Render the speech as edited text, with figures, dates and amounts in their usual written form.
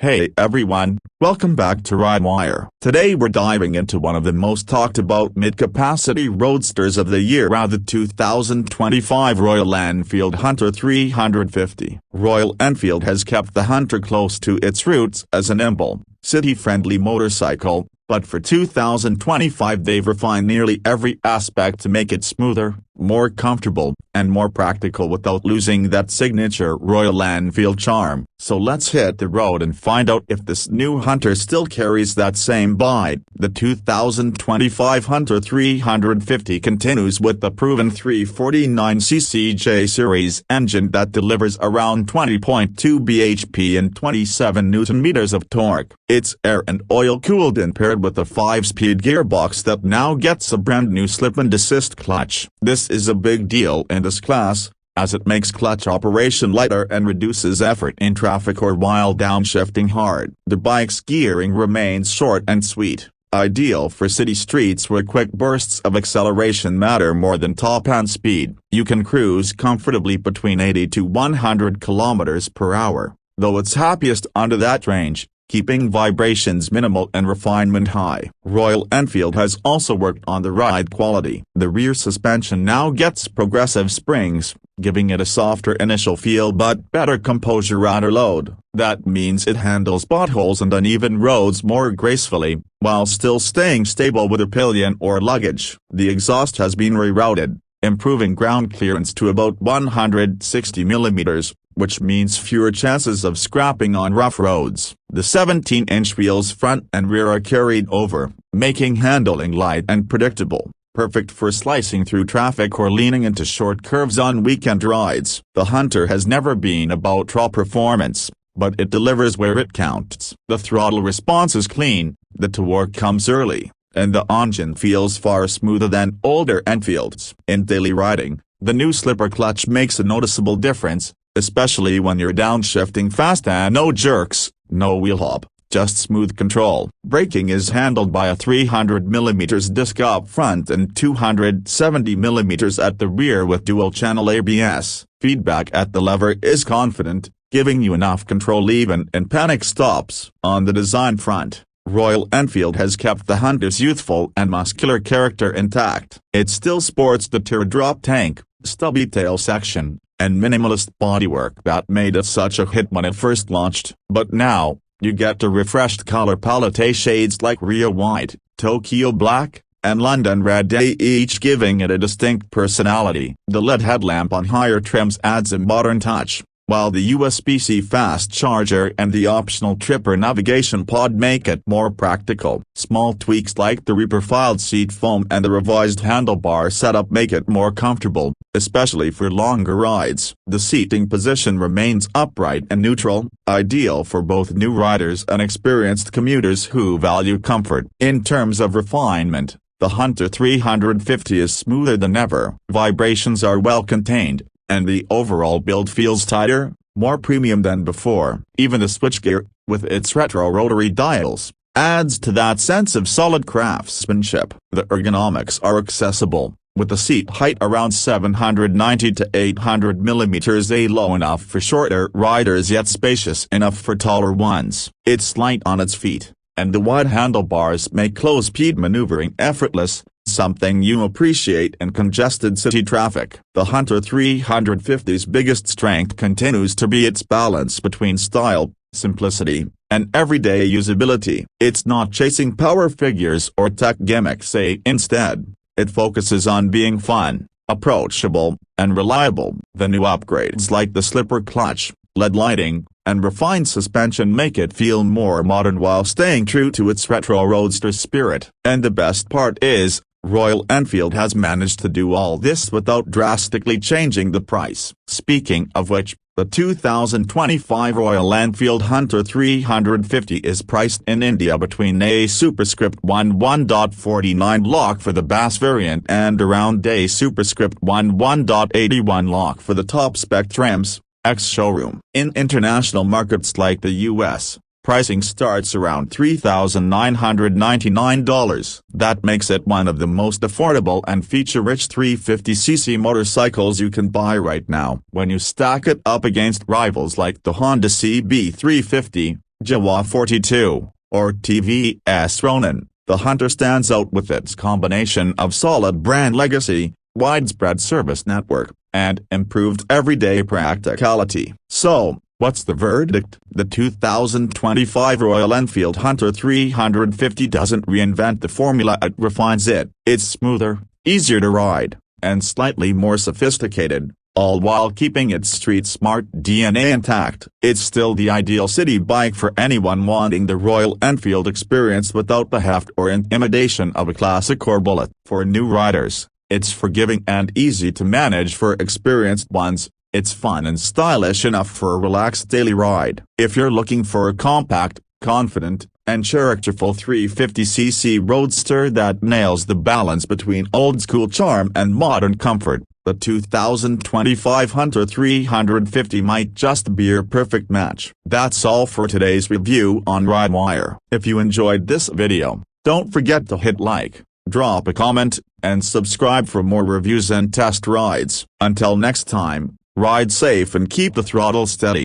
Hey everyone, welcome back to RideWire. Today we're diving into one of the most talked about mid-capacity roadsters of the year, the 2025 Royal Enfield Hunter 350. Royal Enfield has kept the Hunter close to its roots as a nimble, city-friendly motorcycle, but for 2025 they've refined nearly every aspect to make it smoother, more comfortable, and more practical without losing that signature Royal Enfield charm. So let's hit the road and find out if this new Hunter still carries that same vibe. The 2025 Hunter 350 continues with the proven 349cc J-Series engine that delivers around 20.2 bhp and 27 Nm of torque. It's air and oil-cooled and paired with a 5-speed gearbox that now gets a brand new slip-and-assist clutch. This is a big deal in this class, as it makes clutch operation lighter and reduces effort in traffic or while downshifting hard. The bike's gearing remains short and sweet, ideal for city streets where quick bursts of acceleration matter more than top-end speed. You can cruise comfortably between 80 to 100 km per hour, though it's happiest under that range, keeping vibrations minimal and refinement high. Royal Enfield has also worked on the ride quality. The rear suspension now gets progressive springs, giving it a softer initial feel but better composure under load. That means it handles potholes and uneven roads more gracefully, while still staying stable with a pillion or luggage. The exhaust has been rerouted, improving ground clearance to about 160 mm, which means fewer chances of scrapping on rough roads. The 17-inch wheels front and rear are carried over, making handling light and predictable, perfect for slicing through traffic or leaning into short curves on weekend rides. The Hunter has never been about raw performance, but it delivers where it counts. The throttle response is clean, the torque comes early, and the engine feels far smoother than older Enfields. In daily riding, the new slipper clutch makes a noticeable difference, especially when you're downshifting fast and no jerks, no wheel hop, just smooth control. Braking is handled by a 300mm disc up front and 270mm at the rear with dual-channel ABS. Feedback at the lever is confident, giving you enough control even in panic stops. On the design front, Royal Enfield has kept the Hunter's youthful and muscular character intact. It still sports the teardrop tank, stubby tail section, and minimalist bodywork that made it such a hit when it first launched. But now, you get a refreshed color palette, shades like Rio White, Tokyo Black, and London Red, each giving it a distinct personality. The LED headlamp on higher trims adds a modern touch, while the USB-C fast charger and the optional Tripper navigation pod make it more practical. Small tweaks like the reprofiled seat foam and the revised handlebar setup make it more comfortable, especially for longer rides. The seating position remains upright and neutral, ideal for both new riders and experienced commuters who value comfort. In terms of refinement, the Hunter 350 is smoother than ever. Vibrations are well contained, and the overall build feels tighter, more premium than before. Even the switchgear, with its retro rotary dials, adds to that sense of solid craftsmanship. The ergonomics are accessible, with the seat height around 790 to 800 mm, low enough for shorter riders yet spacious enough for taller ones. It's light on its feet, and the wide handlebars make low-speed maneuvering effortless, something you appreciate in congested city traffic. The Hunter 350's biggest strength continues to be its balance between style, simplicity, and everyday usability. It's not chasing power figures or tech gimmicks. Instead, it focuses on being fun, approachable, and reliable. The new upgrades like the slipper clutch, LED lighting, and refined suspension make it feel more modern while staying true to its retro roadster spirit. And the best part is, Royal Enfield has managed to do all this without drastically changing the price. Speaking of which, the 2025 Royal Enfield Hunter 350 is priced in India between a superscript 11.49 lakh for the base variant and around a superscript 11.81 lakh for the top spec trims, ex-showroom. In international markets like the US, pricing starts around $3,999. That makes it one of the most affordable and feature-rich 350cc motorcycles you can buy right now. When you stack it up against rivals like the Honda CB350, Jawa 42, or TVS Ronin. The Hunter stands out with its combination of solid brand legacy, widespread service network, and improved everyday practicality. So, what's the verdict? The 2025 Royal Enfield Hunter 350 doesn't reinvent the formula, it refines it. It's smoother, easier to ride, and slightly more sophisticated, all while keeping its street-smart DNA intact. It's still the ideal city bike for anyone wanting the Royal Enfield experience without the heft or intimidation of a classic or bullet. For new riders, it's forgiving and easy to manage. For experienced ones, it's fun and stylish enough for a relaxed daily ride. If you're looking for a compact, confident, and characterful 350cc roadster that nails the balance between old-school charm and modern comfort, the 2025 Hunter 350 might just be your perfect match. That's all for today's review on RideWire. If you enjoyed this video, don't forget to hit like, drop a comment, and subscribe for more reviews and test rides. Until next time, ride safe and keep the throttle steady.